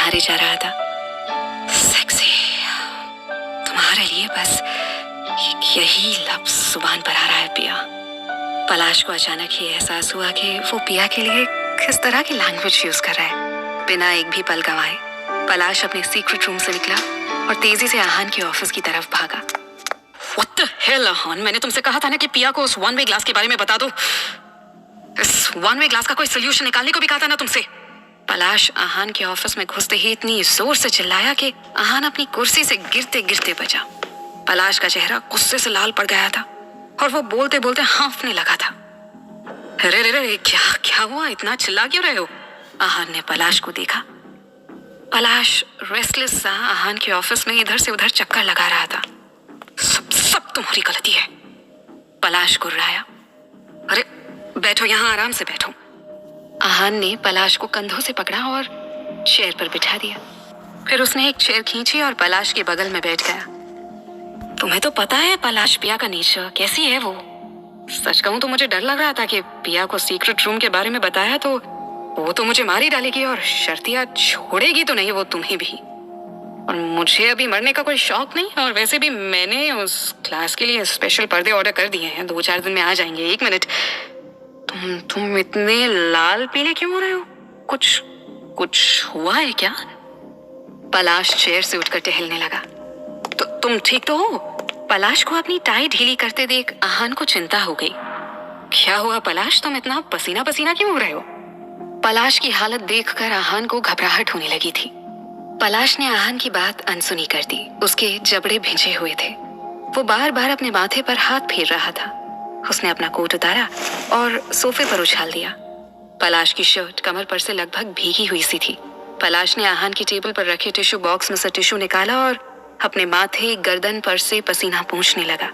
निहारे जा रहा था। सेक्सी, तुम्हारे लिए बस यही लफ्ज जुबान पर आ रहा है पिया। पलाश को अचानक ही एहसास हुआ कि वो पिया के लिए किस तरह की लैंग्वेज यूज कर रहा है। बिना एक भी पल गंवाए पलाश अपने सीक्रेट रूम से निकला और तेजी से आहान के ऑफिस की तरफ भागा। What the hell, आहान? मैंने तुमसे कहा था ना कि पिया को उस वन वे ग्लास के बारे में बता दो। इस वन वे ग्लास का कोई सोल्यूशन निकालने को भी कहा था ना तुमसे। पलाश आहान के ऑफिस में घुसते ही इतनी जोर से चिल्लाया कि आहान अपनी कुर्सी से गिरते गिरते बचा। पलाश का चेहरा गुस्से से लाल पड़ गया था और वो बोलते बोलते हांफने लगा था। अरे रे रे, क्या हुआ? इतना चिल्ला क्यों रहे हो? आहान ने पलाश को देखा। पलाश रेस्टलेस सा आहान के ऑफिस में इधर से उधर चक्कर लगा रहा था। सब तुम्हारी गलती है, पलाश गुर्राया। अरे बैठो, यहाँ आराम से बैठो। आहान ने पलाश को कंधों से पकड़ा और चेयर पर बिठा दिया। फिर उसने एक चेयर खींची और पलाश के बगल में बैठ गया। तुम्हें तो पता है पलाश पिया का नेचर कैसी है वो। सच कहूं तो मुझे डर लग रहा था कि पिया को सीक्रेट रूम के बारे में बताया तो वो तो मुझे मार ही डालेगी और शर्तिया छोड़ेगी तो नहीं वो तुम्हें भी। और मुझे अभी मरने का कोई शौक नहीं, और वैसे भी मैंने उस क्लास के लिए स्पेशल पर्दे ऑर्डर कर दिए हैं, 2-4 दिन में आ जाएंगे। एक मिनट, तुम इतने लाल पीले क्यों हो रहे हो? कुछ हुआ है क्या? पलाश चेयर से उठकर टहलने लगा। तो तुम ठीक तो हो? पलाश को अपनी टाई ढीली करते देख आहान को चिंता हो गई। क्या हुआ पलाश, तुम इतना पसीना पसीना क्यों हो रहे हो? पलाश की हालत देखकर आहान को घबराहट होने लगी थी। पलाश ने आहान की बात अनसुनी कर दी। उसके जबड़े भिंजे हुए थे। वो बार बार अपने माथे पर हाथ फेर रहा था। उसने अपना कोट उतारा और सोफे पर उछाल दिया। पलाश की शर्ट कमर पर से लगभग भीगी हुई सी थी। पलाश ने आहान की टेबल पर रखे टिश्यू बॉक्स में से टिश्यू निकाला और अपने माथे गर्दन पर से पसीना पोंछने लगा।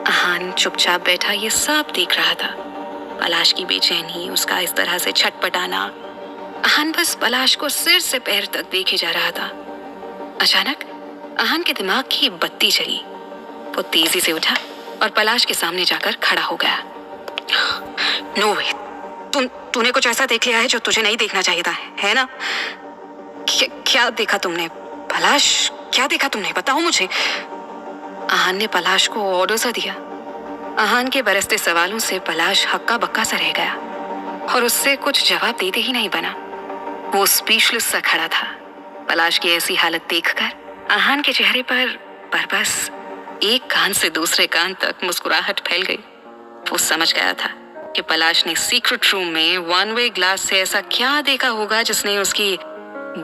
आहान चुपचाप बैठा ये सब देख रहा था। पलाश की बेचैनी, उसका इस तरह से छटपटाना। आहान बस पलाश को सिर से पैर तक देखे जा रहा था। अचानक आहान के दिमाग की बत्ती जली। वो तेजी से उठा और पलाश के सामने जाकर खड़ा हो गया। नो वे, तूने कुछ ऐसा देख लिया है जो तुझे नहीं देखना चाहिए था, है ना? क्या देखा तुमने पलाश? क्या देखा तुमने, बताओ मुझे। आहान ने पलाश को ऑर्डर सा दिया। आहान के बरसते सवालों से पलाश हक्का बक्का सा रह गया और उससे कुछ जवाब देते ही नहीं बना। वो स्पीचलेस सा खड़ा था। पलाश की ऐसी हालत देखकर आहान के चेहरे पर बस एक कान से दूसरे कान तक मुस्कुराहट फैल गई। वो समझ गया था कि पलाश ने सीक्रेट रूम में वन वे ग्लास से ऐसा क्या देखा होगा जिसने उसकी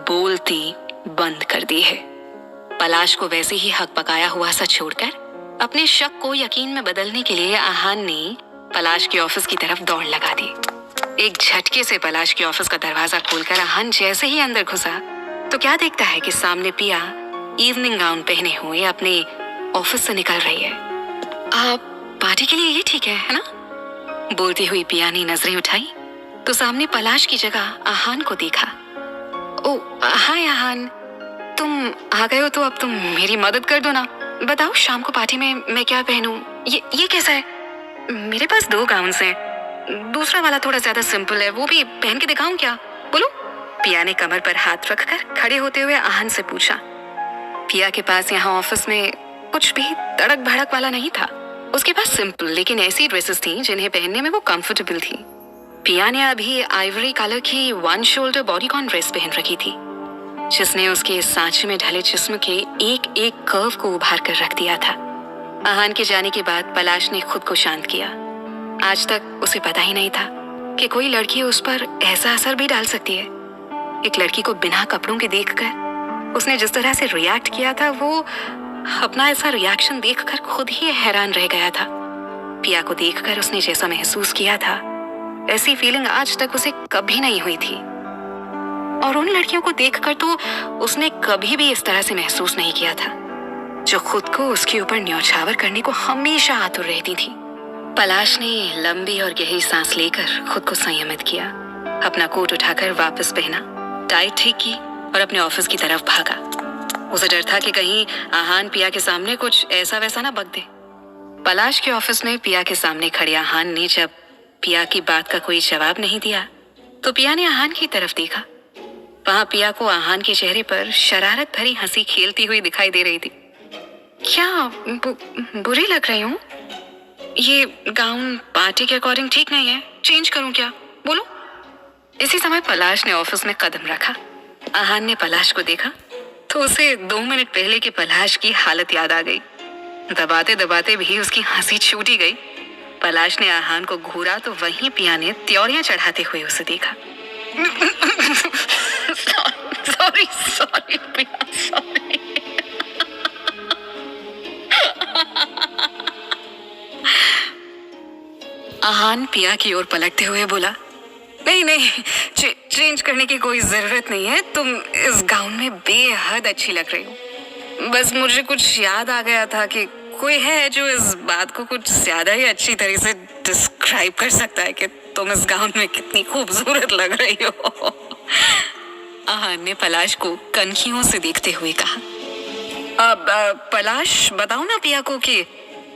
बोलती बंद कर दी है। पलाश को वैसे ही हक पकाया हुआ सा छोड़कर अपने शक को यकीन में बदलने के लिए आहान ने पलाश के ऑफिस की तरफ दौड़ लगा दी। एक झटके से पलाश के ऑफिस का दरवाजा खोलकर आहान जैसे ही अंदर घुसा तो क्या देखता है कि सामने पिया इवनिंग गाउन पहने हुए अपने ऑफिस से निकल रही है। आप पार्टी के लिए ये ठीक है ना? बोलती हुई पिया ने नजरें उठाई तो सामने पलाश की जगह आहान को देखा। ओ हाय आहान, तुम आ गए हो तो अब तुम मेरी मदद कर दो ना। बताओ शाम को पार्टी में मैं क्या पहनूं? ये कैसा है? मेरे पास 2 गाउन्स हैं। दूसरा वाला थोड़ा ज्यादा सिंपल है, वो भी पहन के दिखाऊं क्या? बोलो। पिया ने कमर पर हाथ रखकर खड़े होते हुए आहान से पूछा। पिया के पास यहाँ ऑफिस में कुछ भी तड़क भड़क वाला नहीं था। उसके पास सिंपल लेकिन ऐसी ड्रेसेस थी जिन्हें पहनने में वो कंफर्टेबल थी। पिया ने अभी आइवरी कलर की 1 शोल्डर बॉडीकॉन ड्रेस पहन रखी थी जिसने उसके सांचे में ढले जिस्म के एक एक कर्व को उभार कर रख दिया था। आहान के जाने के बाद पलाश ने खुद को शांत किया। आज तक उसे पता ही नहीं था कि कोई लड़की उस पर ऐसा असर भी डाल सकती है। एक लड़की को बिना कपड़ों के देखकर उसने जिस तरह से रिएक्ट किया था, वो अपना ऐसा रिएक्शन देखकर खुद ही हैरान रह गया था। पिया को देखकर उसने जैसा महसूस किया था ऐसी फीलिंग आज तक उसे कभी नहीं हुई थी। और उन लड़कियों को देखकर तो उसने कभी भी इस तरह से महसूस नहीं किया था जो खुद को उसके ऊपर न्यौछावर करने को हमेशा आतुर रहती थी। पलाश ने लंबी और गहरी सांस लेकर खुद को संयमित किया। अपना कोट उठाकर वापस पहना, टाई ठीक की और अपने ऑफिस की तरफ भागा। उसे डर था कि कहीं आहान पिया के सामने कुछ ऐसा वैसा ना बक दे। पलाश के ऑफिस में पिया के सामने खड़े आहान ने जब पिया की बात का कोई जवाब नहीं दिया तो पिया ने आहान की तरफ देखा। वहां पिया को आहान के चेहरे पर शरारत भरी हंसी खेलती हुई दिखाई दे रही थी। क्या बुरी लग रही हूँ? ये गाउन पार्टी के अकॉर्डिंग ठीक नहीं है, चेंज करूं क्या? बोलो। इसी समय पलाश ने ऑफिस में कदम रखा। आहान ने पलाश को देखा तो उसे 2 मिनट पहले के पलाश की हालत याद आ गई। दबाते दबाते भी उसकी हंसी छूटी गई। पलाश ने आहान को घूरा तो वहीं पिया ने त्योरियां चढ़ाते हुए उसे देखा। सॉरी सॉरी पिया, सॉरी। आहान पिया की ओर पलटते हुए बोला, नहीं नहीं, चेंज करने की कोई जरूरत नहीं है। तुम इस गाउन में बेहद अच्छी लग रही हो। बस मुझे कुछ याद आ गया था कि कोई है जो इस बात को कुछ ज्यादा ही अच्छी तरह से डिस्क्राइब कर सकता है कि तुम इस गाउन में कितनी खूबसूरत लग रही हो। आहान ने पलाश को कनखियों से देखते हुए कहा। अब पलाश बताओ ना पिया को कि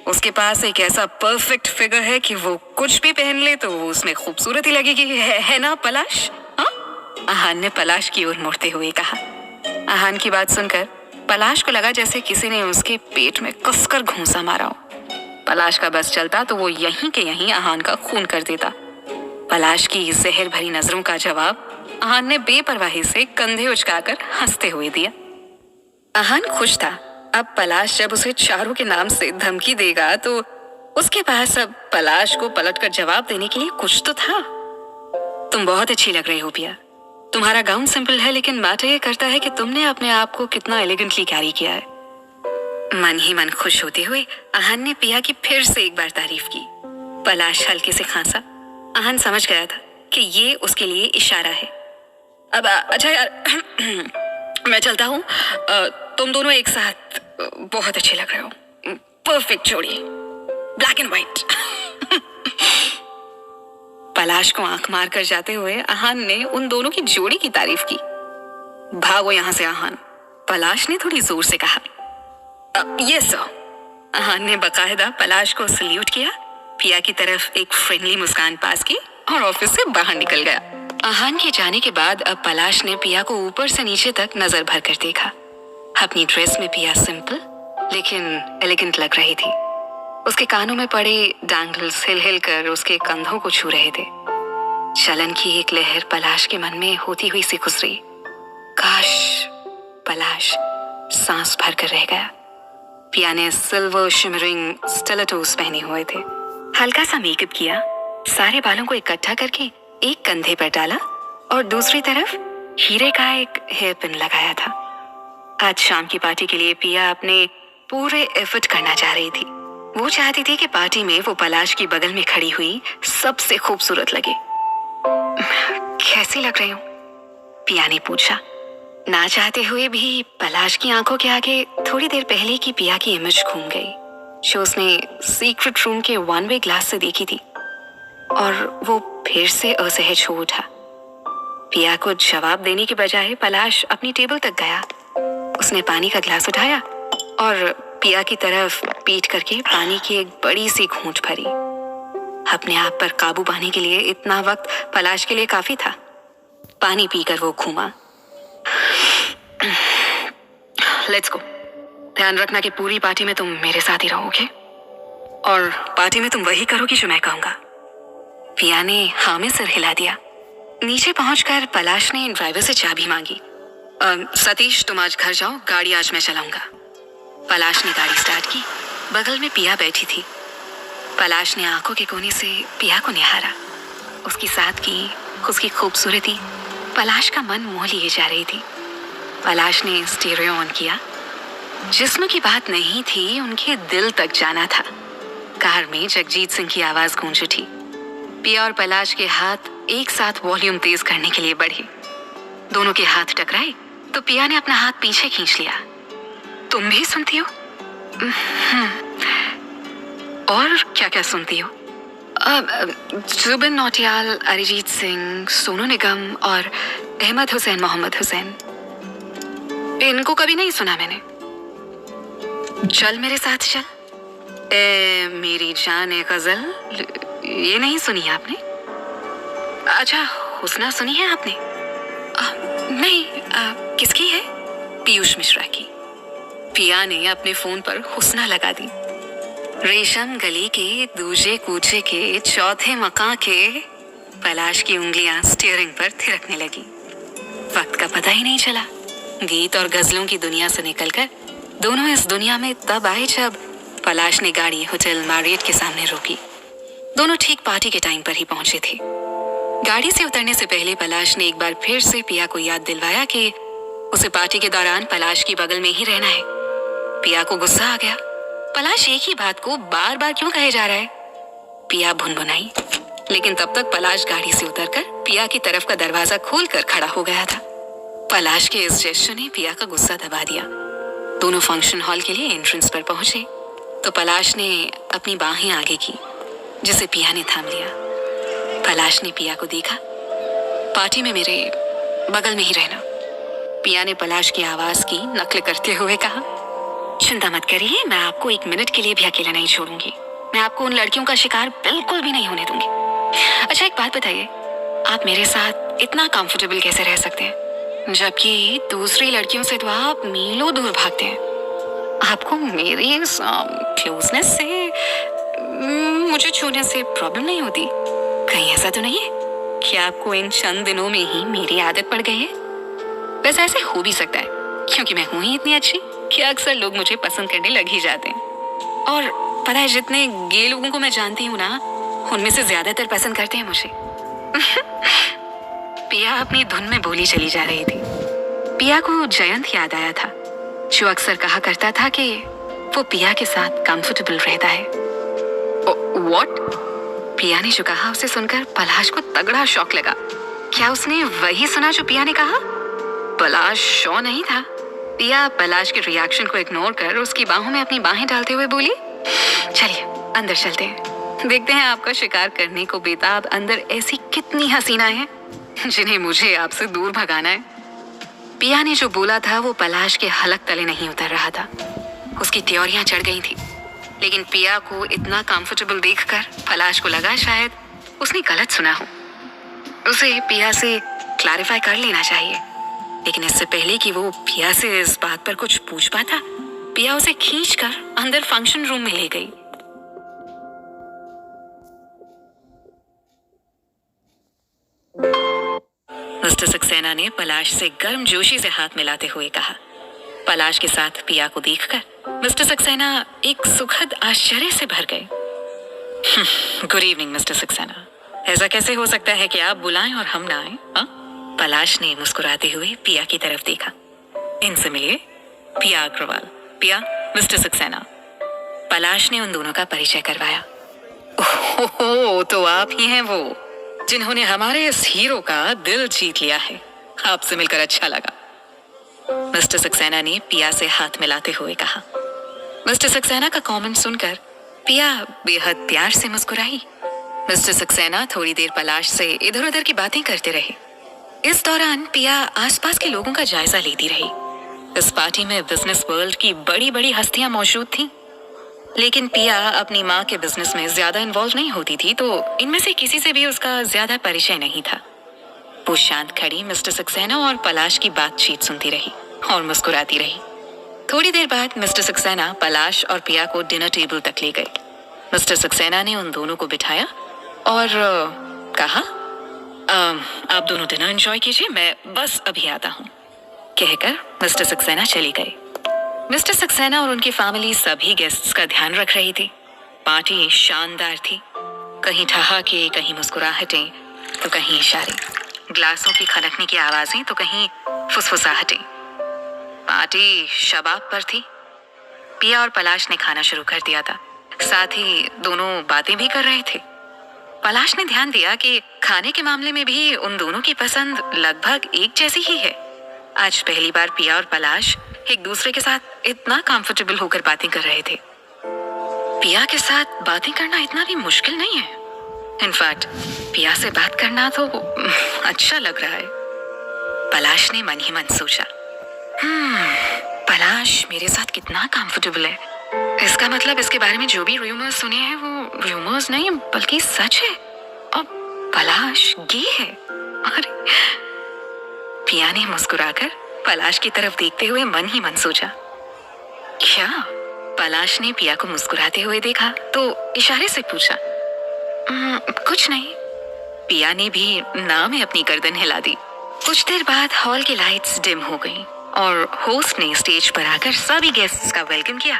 उसके पास एक ऐसा परफेक्ट फिगर है कि वो कुछ भी पहन ले तो वो उसमें खूबसूरत ही लगेगी, है ना पलाश? हाँ? आहान ने पलाश की ओर मुड़ते हुए कहा। आहान की बात सुनकर पलाश को लगा जैसे किसी ने उसके पेट में कसकर घूंसा मारा हो। पलाश का बस चलता तो वो यहीं के यहीं आहान का खून कर देता। पलाश की जहर भरी नजरों का जवाब आहान ने बेपरवाही से कंधे उचकाकर हंसते हुए दिया। आहान खुश था। अब पलाश जब उसे चारों के नाम से धमकी देगा तो उसके पास अब पलाश को पलटकर जवाब देने के लिए कुछ तो था। तुम बहुत अच्छी लग रही हो पिया। तुम्हारा गाउन सिंपल है लेकिन मैटर ये करता है कि तुमने अपने आप को कितना एलिगेंटली कैरी किया है। मन ही मन खुश होते हुए आहान ने पिया की फिर से एक बार तारीफ की। पलाश हल्के से खांसा। आहान समझ गया था कि ये उसके लिए इशारा है। अब अच्छा यार, मैं चलता हूँ। तुम दोनों एक साथ बहुत अच्छे लग रहे हो। परफेक्ट जोड़ी, ब्लैक एंड व्हाइट। पलाश को आंख मार कर जाते हुए आहान ने उन दोनों की जोड़ी की तारीफ की। भागो यहां से आहान, पलाश ने थोड़ी जोर से कहा। Yes sir. आहान ने बकायदा पलाश को सल्यूट किया, पिया की तरफ एक फ्रेंडली मुस्कान पास की और ऑफिस से बाहर निकल गया। आहान के जाने के बाद अब पलाश ने पिया को ऊपर से नीचे तक नजर भर कर देखा। अपनी ड्रेस में पिया सिंपल लेकिन एलिगेंट लग रही थी। उसके कानों में पड़े डैंगल्स हिल हिल कर उसके कंधों को छू रहे थे। चलन की एक लहर पलाश के मन में होती हुई सी गुजरी। काश पलाश सांस भर कर रह गया। पिया ने सिल्वर शिमरिंग स्टिलेटोस पहने हुए थे। हल्का सा मेकअप किया, सारे बालों को इकट्ठा करके एक कंधे पर डाला और दूसरी तरफ हीरे का एक हेयर पिन लगाया था। आज शाम की पार्टी के लिए पिया अपने पूरे एफर्ट करना चाह रही थी। वो चाहती थी कि पार्टी में वो पलाश की बगल में खड़ी हुई सबसे खूबसूरत लगे। कैसी लग रही हूँ? पिया ने पूछा। ना चाहते हुए भी पलाश की आंखों के आगे थोड़ी देर पहले की पिया की इमेज घूम गई जो उसने सीक्रेट रूम के वन वे ग्लास से देखी थी और वो फिर से असहज हो उठा। पिया को जवाब देने के बजाय पलाश अपनी टेबल तक गया। उसने पानी का ग्लास उठाया और पिया की तरफ पीठ करके पानी की एक बड़ी सी घूंट भरी। अपने आप पर काबू पाने के लिए इतना वक्त पलाश के लिए काफी था। पानी पीकर वो घूमा। Let's go. ध्यान रखना कि पूरी पार्टी में तुम मेरे साथ ही रहोगे और पार्टी में तुम वही करोगी जो मैं कहूंगा। पिया ने हाँ में सिर हिला दिया। नीचे पहुंचकर पलाश ने ड्राइवर से चाबी मांगी। सतीश तुम आज घर जाओ, गाड़ी आज मैं चलाऊंगा। पलाश ने गाड़ी स्टार्ट की। बगल में पिया बैठी थी। पलाश ने आंखों के कोने से पिया को निहारा। उसकी सादगी, उसकी खूबसूरती पलाश का मन मोह लिए जा रही थी। पलाश ने स्टीरियो ऑन किया। जिस्म की बात नहीं थी, उनके दिल तक जाना था। कार में जगजीत सिंह की आवाज गूंज उठी। पिया और पलाश के हाथ एक साथ वॉल्यूम तेज करने के लिए बढ़े। दोनों के हाथ टकराए तो पिया ने अपना हाथ पीछे खींच लिया। तुम भी सुनती हो? और क्या क्या सुनती हो? जुबिन नौटियाल, अरिजीत सिंह, सोनू निगम और अहमद हुसैन, मोहम्मद हुसैन। इनको कभी नहीं सुना मैंने। चल मेरे साथ चल, ए मेरी जान ए गजल, ये नहीं सुनी है आपने? अच्छा हुस्ना सुनी है आपने? नहीं, किसकी है? पीयूष मिश्रा की। पिया ने अपने फोन पर हुस्ना लगा दी। रेशम गली के दूजे कूचे के चौथे मकान के पलाश की उंगलियां स्टीयरिंग पर थिरकने लगी। वक्त का पता ही नहीं चला। गीत और गजलों की दुनिया से निकलकर दोनों इस दुनिया में तब आए जब पलाश ने गाड़ी होटल मैरियट के सामने रोकी। दोनों ठीक पार्टी के टाइम पर ही पहुंचे थे। गाड़ी से उतरने से पहले पलाश ने एक बार फिर से पिया को याद दिलवाया कि उसे पार्टी के दौरान पलाश की बगल में ही रहना है। पिया को गुस्सा आ गया। पलाश एक ही बात को बार बार क्यों कहे जा रहा है? पिया भुनभुनाई, लेकिन तब तक पलाश गाड़ी से उतरकर पिया की तरफ का दरवाजा खोलकर खड़ा हो गया था। पलाश के इस जेस्चर ने पिया का गुस्सा दबा दिया। दोनों फंक्शन हॉल के लिए एंट्रेंस पर पहुंचे तो पलाश ने अपनी बाहें आगे की, जिसे पिया ने थाम लिया। पलाश ने पिया को देखा। पार्टी में मेरे बगल में ही रहना। पिया ने पलाश की आवाज की नकल करते हुए कहा, चिंता मत करिए, मैं आपको 1 मिनट के लिए भी अकेला नहीं छोड़ूंगी। मैं आपको उन लड़कियों का शिकार बिल्कुल भी नहीं होने दूंगी। अच्छा, एक बात बताइए, आप मेरे साथ इतना कंफर्टेबल कैसे रह सकते हैं, जबकि दूसरी लड़कियों से तो आप मीलों दूर भागते हैं? आपको मेरी इस क्लोजनेस से मुझे छूने से प्रॉब्लम नहीं होती? कहीं ऐसा तो नहीं है कि आपको इन चंद दिनों में ही मेरी आदत पड़ गई है? वैसे ऐसे हो भी सकता है, क्योंकि मैं हूं ही इतनी अच्छी कि अक्सर लोग मुझे पसंद करने लग ही जाते हैं। और पता है, जितने गे लोगों को मैं जानती हूँ ना, उनमें से ज्यादातर पसंद करते हैं मुझे। पिया अपनी धुन में बोली चली जा रही थी। पिया को जयंत याद आया था, जो अक्सर कहा करता था कि वो पिया के साथ कंफर्टेबल रहता है। व्हाट? पिया ने जो कहा उसे सुनकर पलाश को तगड़ा शॉक लगा। क्या उसने वही सुना जो पिया ने कहा? पलाश शो नहीं था। पिया पलाश के रिएक्शन को इग्नोर कर उसकी बाहों में अपनी बाहें डालते हुए बोली, चलिए अंदर चलते हैं, देखते हैं आपका शिकार करने को बेताब अंदर ऐसी कितनी हसीनाएं हैं जिन्हें मुझे आपसे दूर भगाना है। पिया ने जो बोला था वो पलाश के हलक तले नहीं उतर रहा था। उसकी त्योरियां चढ़ गई थी, लेकिन पिया को इतना कंफर्टेबल देखकर पलाश को लगा शायद उसने गलत सुना हो। उसे पिया से क्लैरिफाई कर लेना चाहिए, लेकिन इससे पहले कि वो पिया से इस बात पर कुछ पूछ पाता, पिया उसे खींचकर अंदर फंक्शन रूम में ले गई। मिस्टर सक्सेना ने पलाश से गर्मजोशी से हाथ मिलाते हुए कहा। पलाश के साथ पिया को देखकर मिस्टर सक्सेना एक सुखद आश्चर्य से भर गए। गुड इवनिंग मिस्टर सक्सेना, ऐसा कैसे हो सकता है कि आप बुलाएं और हम ना आए? पलाश ने मुस्कुराते हुए पिया की तरफ देखा। इनसे मिलिए, पिया अग्रवाल, पिया मिस्टर सक्सेना। पलाश ने उन दोनों का परिचय करवाया। ओहो, तो आप ही हैं वो जिन्होंने हमारे इस हीरो का दिल जीत लिया है। आपसे मिलकर अच्छा लगा, मिस्टर सक्सेना ने पिया से हाथ मिलाते हुए कहा। मिस्टर सक्सेना का कमेंट सुनकर पिया बेहद प्यार से मुस्कुराई। मिस्टर सक्सेना थोड़ी देर पलाश से इधर उधर की बातें करते रहे। इस दौरान पिया आसपास के लोगों का जायजा लेती रही। इस पार्टी में बिजनेस वर्ल्ड की बड़ी बड़ी हस्तियां मौजूद थीं, लेकिन पिया अपनी माँ के बिजनेस में ज्यादा इन्वॉल्व नहीं होती थी, तो इनमें से किसी से भी उसका ज्यादा परिचय नहीं था। वो शांत खड़ी मिस्टर सक्सेना और पलाश की बातचीत सुनती रही और मुस्कुराती रही। थोड़ी देर बाद मिस्टर सक्सेना पलाश और पिया को डिनर टेबल तक ले गए। मिस्टर सक्सेना ने उन दोनों को बिठाया और कहा, आप दोनों डिनर एंजॉय कीजिए, मैं बस अभी आता हूँ। कहकर मिस्टर सक्सेना चली गई। मिस्टर सक्सेना और उनकी फैमिली सभी गेस्ट्स का ध्यान रख रही थी। पार्टी शानदार थी, कहीं ठहाके, कहीं मुस्कुराहटें, तो कहीं इशारे, ग्लासों की खनकने की आवाजें, तो कहीं फुसफुसाहटें। पार्टी शबाब पर थी। पिया और पलाश ने खाना शुरू कर दिया था, साथ ही दोनों बातें भी कर रहे थे। पलाश ने ध्यान दिया कि खाने के मामले में भी उन दोनों की पसंद लगभग एक जैसी ही है। आज पहली बार पिया और पलाश एक दूसरे के साथ इतना कंफर्टेबल होकर बातें कर रहे थे। पिया के साथ बातें करना इतना भी मुश्किल नहीं है। इनफैक्ट पिया से बात करना तो अच्छा लग रहा है। पलाश ने मन ही मन सोचा, पलाश मेरे साथ कितना कंफर्टेबल है। इसका मतलब इसके बारे में जो भी रूमर्स सुने हैं वो रूमर्स नहीं बल्कि सच है। और पलाश गे है। अरे पिया ने मुस्कुराकर पलाश की तरफ देखते हुए मन ही मन सोचा। क्या? पलाश ने पिया को मुस्कुराते हुए देखा तो इशारे से पूछा। कुछ नहीं। पिया ने भी ना में अपनी गर्दन हिला दी। कुछ देर बाद हॉल की लाइट्स डिम हो गईं और होस्ट ने स्टेज पर आकर सभी गेस्ट्स का वेलकम किया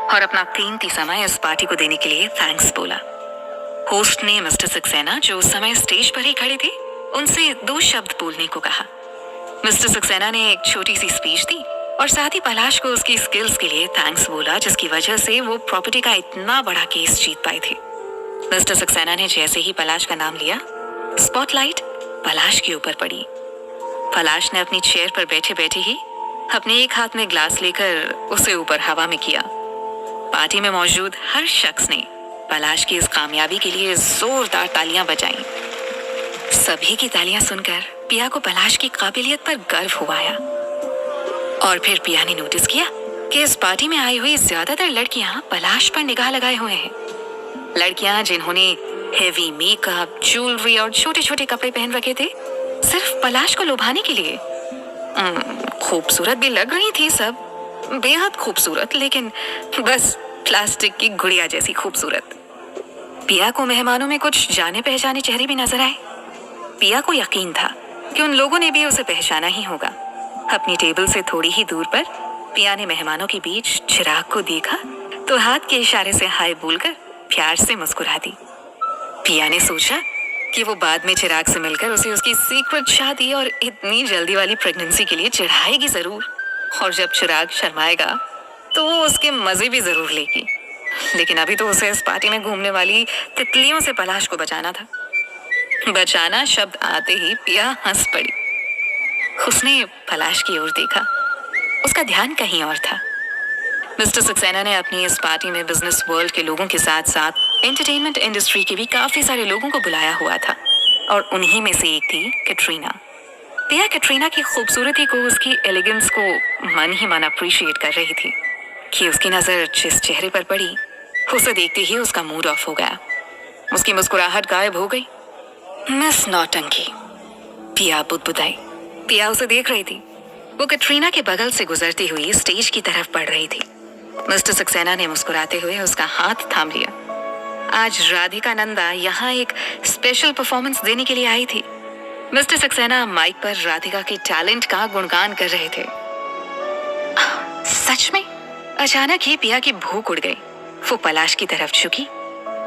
और अपना कीमती समय इस पार्टी को देने के लिए थैंक्स बोला। होस्ट ने मिस्टर सक्सेना, जो उस समय स्टेज पर ही खड़े थे, उनसे 2 शब्द बोलने को कहा। मिस्टर सक्सेना ने एक छोटी सी स्पीच दी और साथ ही पलाश को उसकी स्किल्स के लिए थैंक्स बोला, जिसकी वजह से वो प्रॉपर्टी का इतना बड़ा केस जीत पाए थे। मिस्टर सक्सेना ने जैसे ही पलाश का नाम लिया, स्पॉटलाइट पलाश के ऊपर पड़ी। पलाश ने अपनी चेयर पर बैठे बैठे ही अपने एक हाथ में ग्लास लेकर उसे ऊपर हवा में किया। पार्टी में मौजूद हर शख्स ने पलाश की इस कामयाबी के लिए जोरदार तालियां बजाईं। सभी की तालियां सुनकर पिया को पलाश की काबिलियत पर गर्व हुआ आया। और फिर पिया ने नोटिस किया कि इस पार्टी में आई हुई ज्यादातर लड़कियां पलाश पर निगाह लगाए हुए हैं। लड़कियां जिन्होंने हेवी मेकअप, ज्वेलरी और छोटे छोटे कपड़े पहन रखे थे, सिर्फ पलाश को लुभाने के लिए। खूबसूरत भी लग रही थी सब, बेहद खूबसूरत, लेकिन बस प्लास्टिक की गुड़िया जैसी खूबसूरत। पिया को मेहमानों में कुछ जाने पहचाने चेहरे भी नजर आए। पिया को यकीन था कि उन लोगों ने भी उसे पहचाना ही होगा। अपनी टेबल से थोड़ी ही दूर पर पिया ने मेहमानों के बीच चिराग को देखा तो हाथ के इशारे से हाय बोलकर प्यार से मुस्कुरा दी। पिया ने सोचा कि वो बाद में चिराग से मिलकर उसे उसकी सीक्रेट शादी और इतनी जल्दी वाली प्रेगनेंसी के लिए चिढ़ाएगी जरूर, और जब चिराग शर्माएगा तो वो उसके मजे भी जरूर लेगी। लेकिन अभी तो उसे इस पार्टी में घूमने वाली तितलियों से पलाश को बचाना था। बचाना शब्द आते ही पिया हंस पड़ी। उसने पलाश की ओर देखा, उसका ध्यान कहीं और था। मिस्टर सक्सेना ने अपनी इस पार्टी में बिजनेस वर्ल्ड के लोगों के साथ साथ एंटरटेनमेंट इंडस्ट्री के भी काफी सारे लोगों को बुलाया हुआ था, और उन्हीं में से एक थी कैटरीना। पिया कैटरीना की खूबसूरती को, उसकी एलिगेंस को मन ही मन अप्रिशिएट कर रही थी कि उसकी नजर जिस चेहरे पर पड़ी, उसे देखते ही उसका मूड ऑफ हो गया। उसकी मुस्कुराहट गायब हो गई। मिस नौटंकी, पिया बुदबुदाई। पिया उसे देख रही थी। वो कैटरीना के बगल से गुजरती हुई स्टेज की तरफ बढ़ रही थी। मिस्टर सक्सेना ने मुस्कुराते हुए उसका हाथ थाम लिया। आज राधिका नंदा यहाँ एक स्पेशल परफॉर्मेंस देने के लिए आई थी। मिस्टर सक्सेना माइक पर राधिका के टैलेंट का गुणगान कर रहे थे। सच में? अचानक ही पिया की भूख उड़ गई। वो पलाश की तरफ झुकी।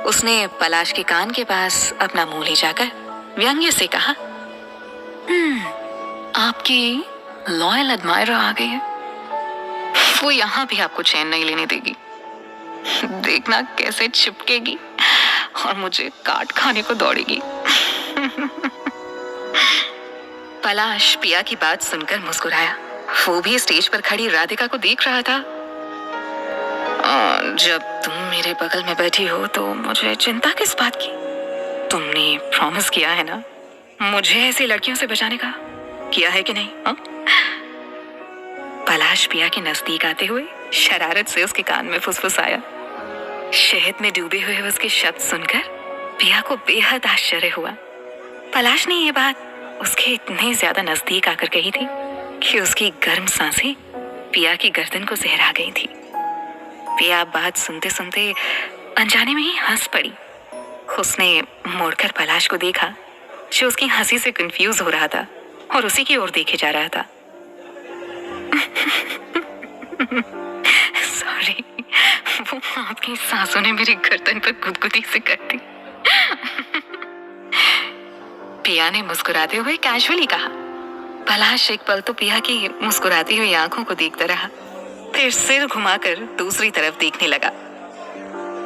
उसने पलाश के कान के पास अपना मुंह ले जाकर व्यंग्य से कहा, आपकी लॉयल एडमायरर आ गई है। वो यहाँ भी आपको चैन नहीं लेने देगी। देखना कैसे चिपकेगी और मुझे काट खाने को दौड़ेगी। पलाश पिया की बात सुनकर मुस्कुराया। वो भी स्टेज पर खड़ी राधिका को देख रहा था। जब तुम मेरे बगल में बैठी हो तो मुझे चिंता किस बात की? तुमने प्रॉमिस किया है ना मुझे ऐसी लड़कियों से बचाने का, किया है कि नहीं? हा? पलाश पिया के नजदीक आते हुए शरारत से उसके कान में फुसफुसाया। शहद में डूबे हुए उसके शब्द सुनकर पिया को बेहद आश्चर्य हुआ। पलाश ने ये बात उसके इतने ज्यादा नजदीक आकर कही थी कि उसकी गर्म सांसें पिया की गर्दन को सहरा गई थी। पिया बात सुनते सुनते अनजाने में ही हंस पड़ी। उसने मुड़कर पलाश को देखा, जो उसकी हंसी से कंफ्यूज हो रहा था और उसी की ओर देखे जा रहा था। सॉरी, वो आपकी सांसों ने मेरी गर्दन पर गुदगुदी से कर दी। पिया ने मुस्कुराते हुए कैजुअली कहा। पलाश एक पल तो पिया की मुस्कुराती हुई आंखों को देखता रहा, फिर सिर घुमाकर दूसरी तरफ देखने लगा।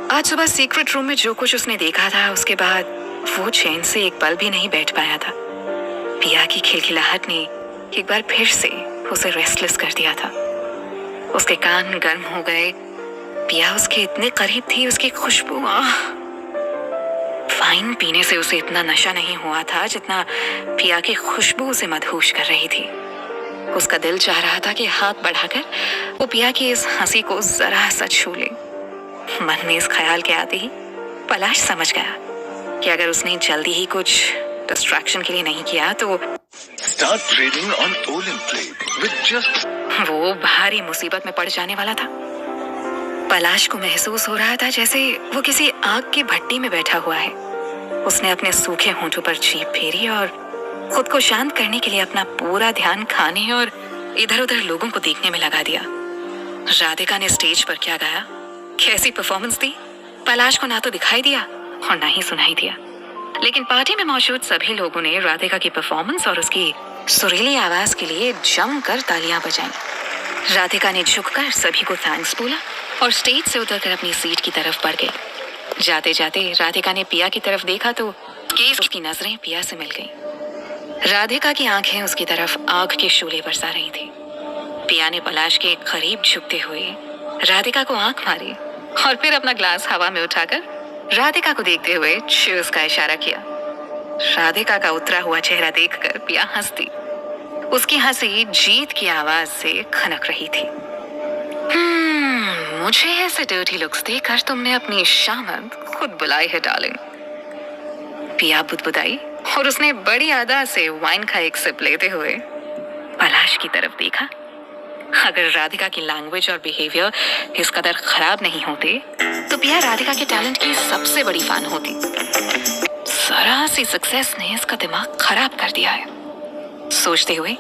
आज सुबह सीक्रेट रूम में जो कुछ उसने देखा था, उसके बाद वो चैन से एक पल भी नहीं बैठ पाया था। पिया की खिलखिलाहट ने एक बार फिर से उसे रेस्टलेस कर दिया था। उसके कान गर्म हो गए। पिया उसके इतने करीब थी, उसकी खुशबू, वाइन पीने से उसे इतना नशा नहीं हुआ था जितना पिया की खुशबू उसे मदहोश कर रही थी। उसका दिल चाह रहा था कि हाथ बढ़ाकर वो पिया की इस हंसी को जरा सा छू ले। मन में इस ख्याल के आते ही पलाश समझ गया कि अगर उसने जल्दी ही कुछ डिस्ट्रैक्शन के लिए नहीं किया तो Start trading on Olymplay with just वो भारी मुसीबत में पड़ जाने वाला था। पलाश को महसूस हो रहा था जैसे वो किसी आग की भट्टी में बैठा हुआ है। उसने अपने सूखे होंठों पर जीभ फेरी और खुद को शांत करने के लिए अपना पूरा ध्यान खाने और इधर उधर लोगों को देखने में लगा दिया। राधिका ने स्टेज पर क्या गाया, कैसी परफॉर्मेंस दी, पलाश को ना तो दिखाई दिया और ना ही सुनाई दिया। लेकिन पार्टी में मौजूद सभी लोगों ने राधिका की परफॉर्मेंस और उसकी सुरीली आवाज के लिए जमकर तालियां बजाईं। राधिका ने झुककर सभी को थैंक्स बोला और स्टेज से उतरकर अपनी सीट की तरफ बढ़ गई। जाते जाते राधिका ने पिया की तरफ देखा तो उसकी नजरें पिया से मिल गईं। राधिका की आंखें उसकी तरफ आग के शोले बरसा रही थी। पिया ने पलाश के करीब झुकते हुए राधिका को आंख मारी और फिर अपना ग्लास हवा में उठाकर राधिका को देखते हुए चीयर्स का इशारा किया। राधिका का उतरा हुआ चेहरा देखकर पिया हंस दी। उसकी हंसी जीत की आवाज से खनक रही थी। मुझे ऐसे डर्टी लुक्स देखकर तुमने अपनी शामत खुद बुलाई है डार्लिंग। पिया बुदबुदाई और उसने बड़ी अदा से वाइन का एक सिप लेते हुए पलाश की तरफ देखा। अगर राधिका की लैंग्वेज और बिहेवियर इस कदर खराब नहीं होते तो पिया राधिका के टैलेंट की सबसे बड़ी फैन होती। जरा सी सक्सेस ने इसका दिमाग खराब कर दिया है। सोचते हुए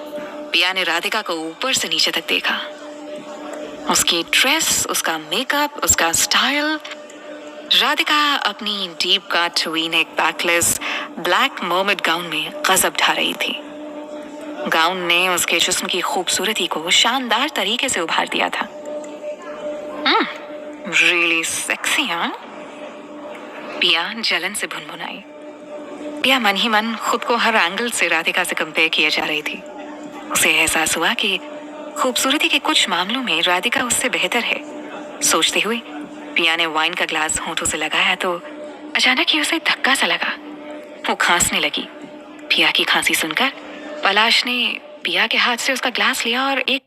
पिया ने राधिका को ऊपर से नीचे तक देखा। उसकी ड्रेस, उसका मेकअप, उसका स्टाइल। राधिका अपनी deep cut V-neck backless black mermaid gown में गजब ढा रही थी। गाउन ने उसके जिस्म की खूबसूरती को शानदार तरीके से उभार दिया था। रियली सेक्सी, हाँ? पिया जलन से भुनभुनाई। पिया मन ही मन खुद को हर एंगल से राधिका से कंपेयर किए जा रही थी। उसे एहसास हुआ कि खूबसूरती के कुछ मामलों में राधिका उससे बेहतर है। सोचते हुए पिया ने वाइन का ग्लास होंठों से लगाया तो अचानक ही उसे धक्का सा लगा। वो खांसने लगी। पिया की खांसी सुनकर पलाश ने पिया के हाथ से उसका ग्लास लिया और एक